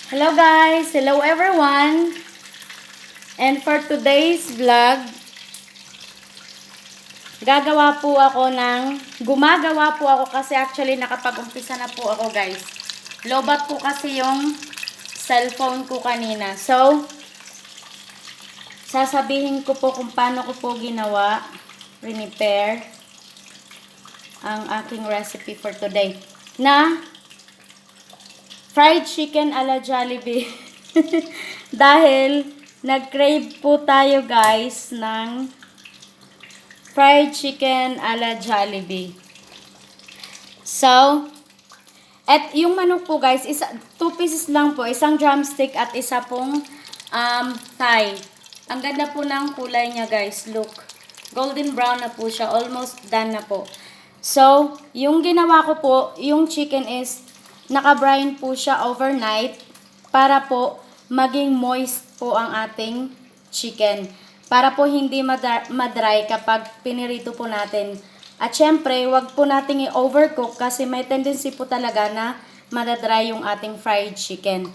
Hello guys! Hello everyone! And for today's vlog, gumagawa po ako kasi actually nakapag-umpisa na po ako guys. Lobat po kasi yung cellphone ko kanina. So, sasabihin ko po kung paano ko po ginawa, repair ang aking recipe for today. Na fried chicken ala Jollibee. Dahil nag-crave po tayo guys ng fried chicken ala Jollibee. So, at yung manok po guys, 2 pieces lang po, isang drumstick at isa pong thigh. Ang ganda po ng kulay niya guys, look. Golden brown na po siya, almost done na po. So, yung ginawa ko po, yung chicken is naka-brine po siya overnight para po maging moist po ang ating chicken. Para po hindi madry kapag pinirito po natin. At syempre, wag po nating i-overcook kasi may tendency po talaga na madadry yung ating fried chicken.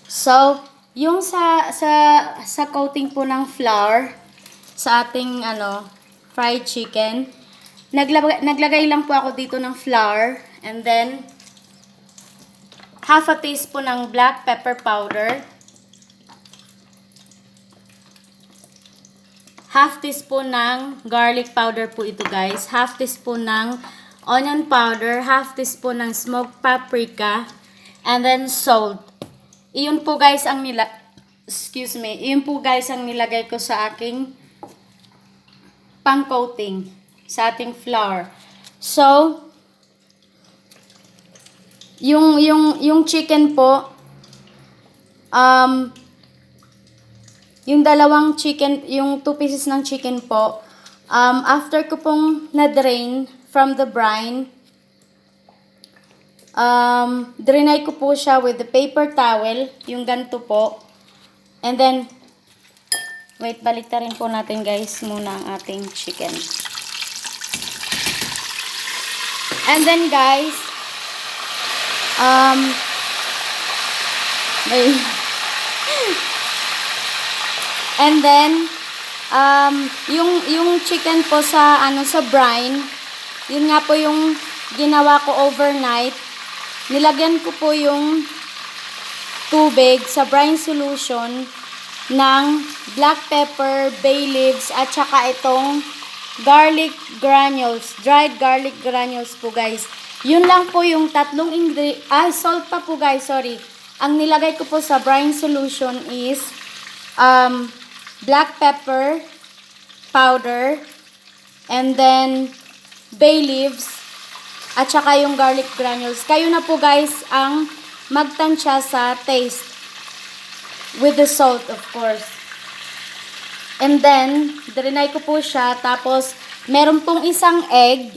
So, yung sa coating po ng flour sa ating fried chicken, naglagay lang po ako dito ng flour and then half a teaspoon ng black pepper powder, half teaspoon ng garlic powder po ito guys, half teaspoon ng onion powder, half teaspoon ng smoked paprika, and then salt. Iyon po guys ang nilagay ko sa aking pang-coating sa ating flour. So, yung chicken po, yung dalawang chicken, yung 2 pieces ng chicken po, after ko pong na-drain from the brine, drainay ko po siya with the paper towel, yung ganito po. And then, wait, baliktarin po natin guys muna ang ating chicken. And then guys, and then yung chicken po sa sa brine, yun nga po yung ginawa ko overnight. Nilagyan ko po yung tubig sa brine solution ng black pepper, bay leaves at saka itong garlic granules, dried garlic granules po guys. Yun lang po yung tatlong salt pa po guys, sorry. Ang nilagay ko po sa brine solution is black pepper powder and then bay leaves at saka yung garlic granules. Kayo na po guys ang magtansya sa taste with the salt of course. And then drainay ko po siya, tapos meron pong isang egg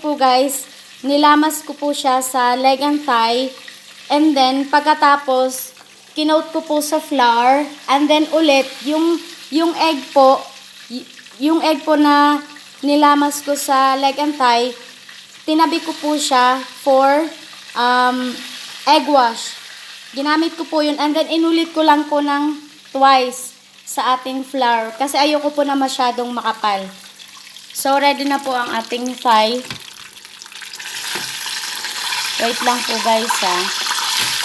po guys. Nilamas ko po siya sa leg and thigh. And then, pagkatapos, kinoat ko po sa flour. And then, ulit, yung egg po na nilamas ko sa leg and thigh, tinabi ko po siya for eggwash. Ginamit ko po yun. And then, inulit ko lang po ng twice sa ating flour. Kasi ayoko po na masyadong makapal. So, ready na po ang ating thigh. Wait lang po guys ha.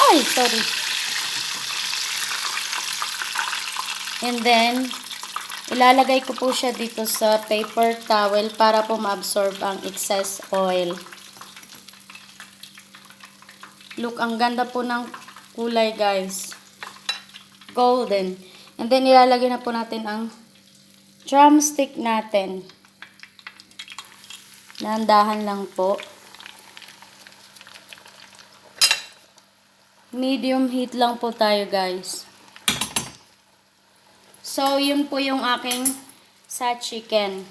Ay, sorry. And then, ilalagay ko po siya dito sa paper towel para po ma-absorb ang excess oil. Look, ang ganda po ng kulay guys. Golden. And then, ilalagay na po natin ang drumstick natin. Dahan-dahan lang po. Medium heat lang po tayo guys. So, yun po yung aking sa chicken.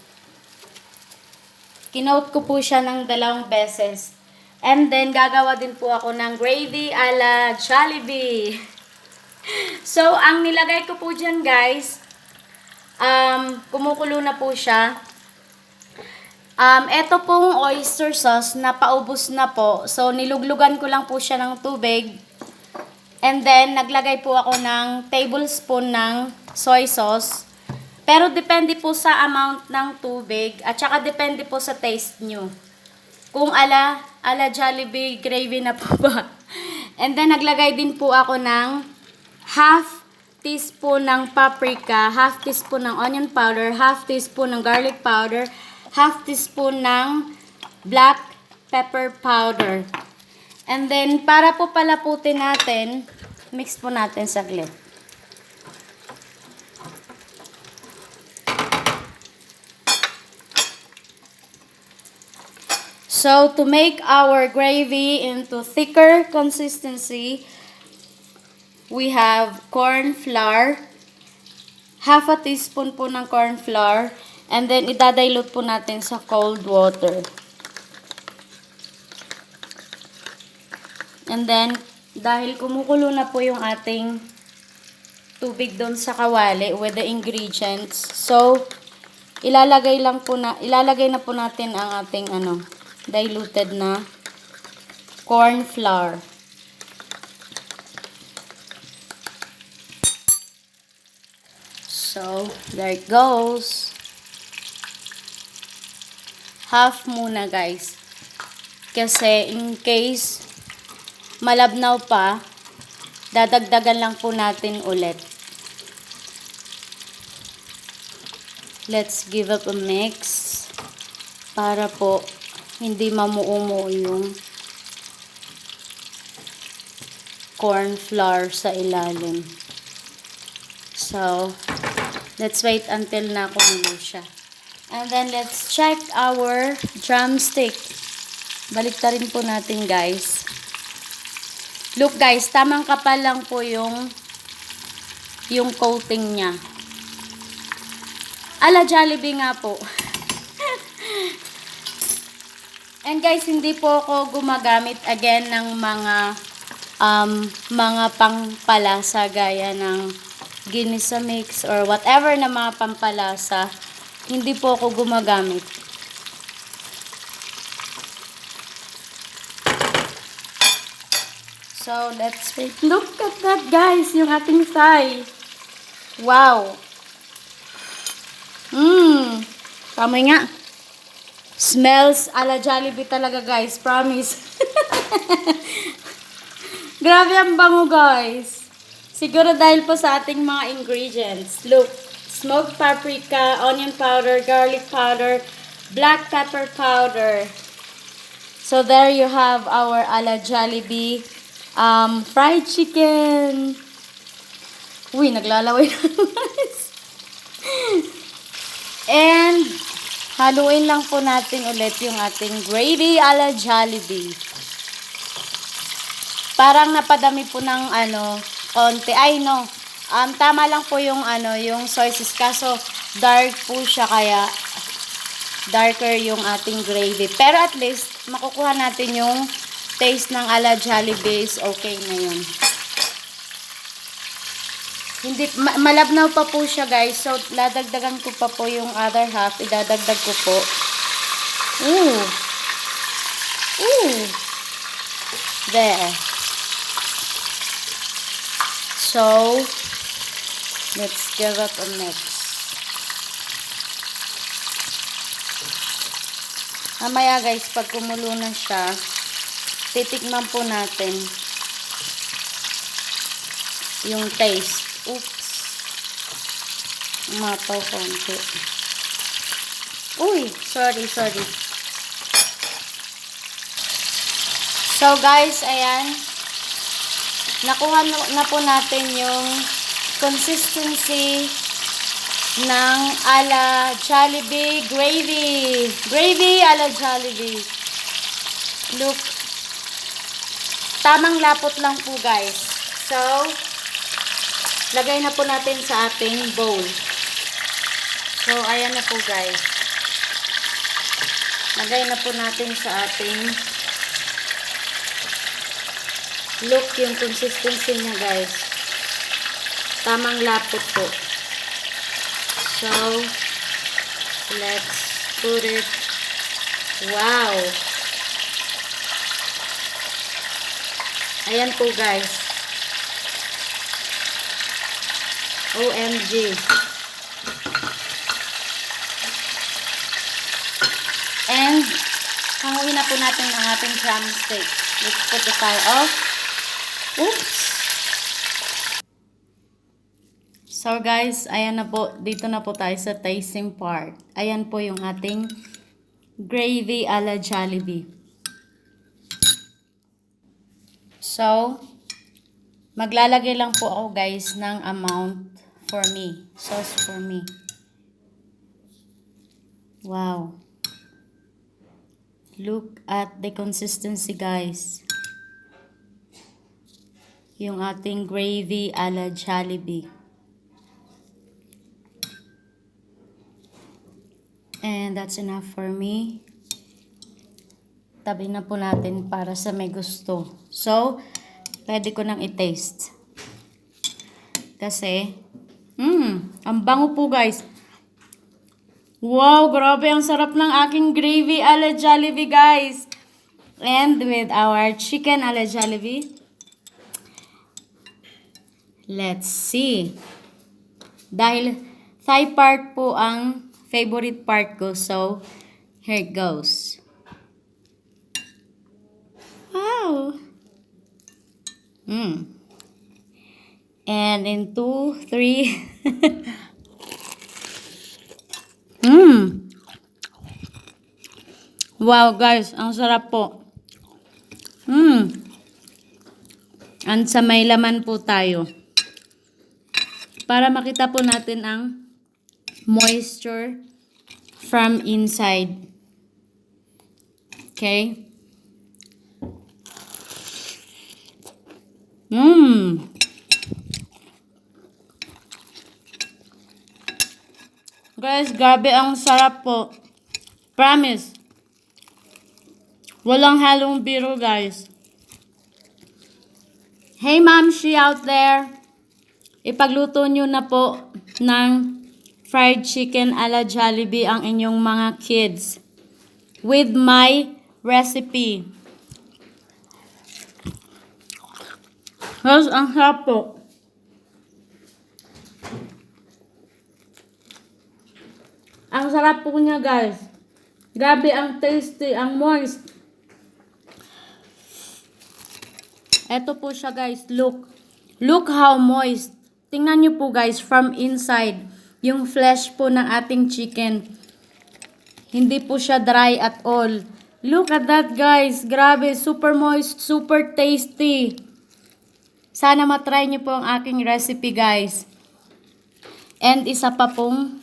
Kinoat ko po siya ng 2 beses. And then, gagawa din po ako ng gravy ala Jollibee. So, ang nilagay ko po dyan guys, kumukulo na po siya. Ito pong oyster sauce na paubos na po. So, niluglugan ko lang po siya ng tubig. And then, naglagay po ako ng tablespoon ng soy sauce. Pero depende po sa amount ng tubig at saka depende po sa taste nyo. Kung ala Jollibee gravy na po ba. And then, naglagay din po ako ng half teaspoon ng paprika, half teaspoon ng onion powder, half teaspoon ng garlic powder, half teaspoon ng black pepper powder. And then, para po palaputin natin, mix po natin saglit. So, to make our gravy into thicker consistency, we have corn flour, half a teaspoon po ng corn flour, and then idadilute po natin sa cold water. And then, dahil kumukulo na po yung ating tubig doon sa kawali with the ingredients, so, ilalagay na po natin ang ating diluted na corn flour. So, there it goes. Half muna, guys. Kasi, in case malabnaw pa, dadagdagan lang po natin ulit. Let's give it a mix para po hindi mamuumo yung corn flour sa ilalim. So, let's wait until na kumulo siya. And then, let's check our drumstick. Baliktarin po natin, guys. Look, guys, tamang kapal lang po yung coating niya. Ala Jollibee nga po. And guys, hindi po ako gumagamit again ng mga pangpalasa gaya ng ginisa mix or whatever na mga pampalasa. Hindi po ako gumagamit. So, let's wait. Look at that, guys, yung ating thigh. Wow. Kamoy nga. Smells ala Jollibee talaga, guys. Promise. Grabe ang bango, guys. Siguro dahil po sa ating mga ingredients. Look. Smoked paprika, onion powder, garlic powder, black pepper powder. So, there you have our ala Jollibee fried chicken. Uy, naglalaway na, guys. And, haluin lang po natin ulit yung ating gravy ala Jollibee. Parang napadami po ng konti. Ay, no. Tama lang po yung yung soy sauce. Kaso, dark po siya kaya darker yung ating gravy. Pero at least, makukuha natin yung taste ng ala Jollibee is okay na yun. Hindi, malabnaw pa po siya, guys. So, ladagdagan ko pa po yung other half. Idadagdag ko po. Ooh. Ooh. There. So, let's give it a mix. Mamaya, guys, pag kumulo na siya, titikman po natin yung taste. Oops. Umapaw konti. Uy, sorry. So, guys, ayan. Nakuha na po natin yung consistency ng ala Jollibee gravy. Gravy ala Jollibee. Look. Tamang lapot lang po, guys. So, lagay na po natin sa ating bowl. So, ayan na po, guys. Lagay na po natin sa ating look yung consistency niya, guys. Tamang lapot po. So, let's put it. Wow! Ayan po, guys. OMG. And, hanguin na po natin ang ating drumstick. Let's put the fire off. Oops! So guys, ayan na po. Dito na po tayo sa tasting part. Ayan po yung ating gravy a la Jollibee. So, maglalagay lang po ako guys ng amount for me. Sauce for me. Wow. Look at the consistency guys. Yung ating gravy a la Jollibee. And that's enough for me. Tabi na po natin para sa may gusto. So, pwede ko nang i-taste. Kasi, ang bango po guys. Wow, grabe ang sarap ng aking gravy a la Jollibee guys. And with our chicken a la Jollibee. Let's see. Dahil thigh part po ang favorite part ko. So, here it goes. Wow. And in 2, 3. Wow guys, ang sarap po. And sa may laman po tayo. Para makita po natin ang moisture from inside. Okay? Guys, grabe ang sarap po. Promise. Walang halong biro, guys. Hey, Mamshi out there. Ipagluto nyo na po ng fried chicken a la Jollibee ang inyong mga kids. With my recipe. Guys, ang sarap po. Ang sarap po niya guys. Grabe ang tasty, ang moist. Eto po siya guys, look. Look how moist. Tingnan nyo po guys, from inside. Yung flesh po ng ating chicken. Hindi po siya dry at all. Look at that guys. Grabe, super moist, super tasty. Sana matry nyo po ang aking recipe guys. And isa pa pong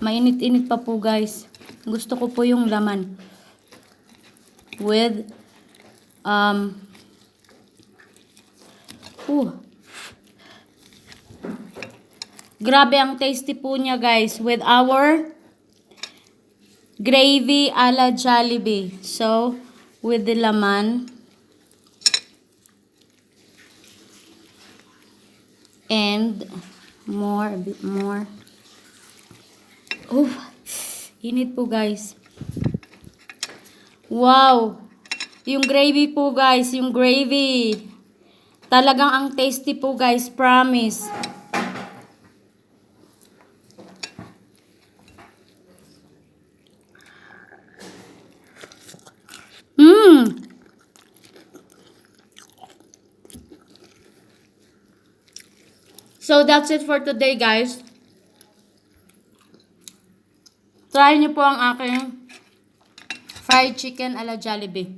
mainit-init pa po guys. Gusto ko po yung laman. With grabe ang tasty po niya guys. With our gravy a la Jollibee. So, with the laman. And more, a bit more. Oh, init po guys. Wow. Yung gravy po guys, yung gravy. Talagang ang tasty po guys, promise. So, that's it for today, guys. Try nyo po ang aking fried chicken a la Jollibee.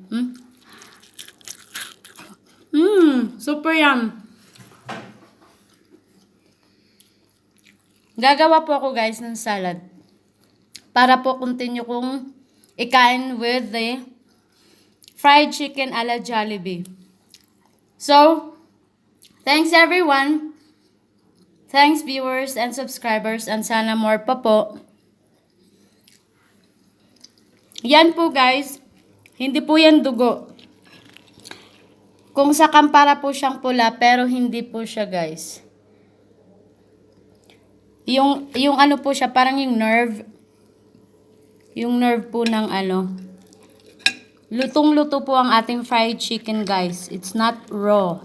Super yum. Gagawa po ako, guys, ng salad. Para po continue kong ikain with the fried chicken a la Jollibee. So, thanks everyone. Thanks viewers and subscribers, and sana more pa po. Yan po guys, hindi po yan dugo. Kung sa kampara po siyang pula, pero hindi po siya guys. Yung ano po siya, parang yung nerve. Yung nerve po ng ano. Lutong-luto po ang ating fried chicken guys. It's not raw.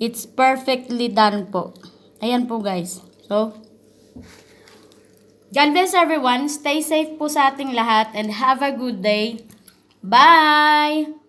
It's perfectly done po. Ayan po guys. So, God bless everyone. Stay safe po sa ating lahat and have a good day. Bye!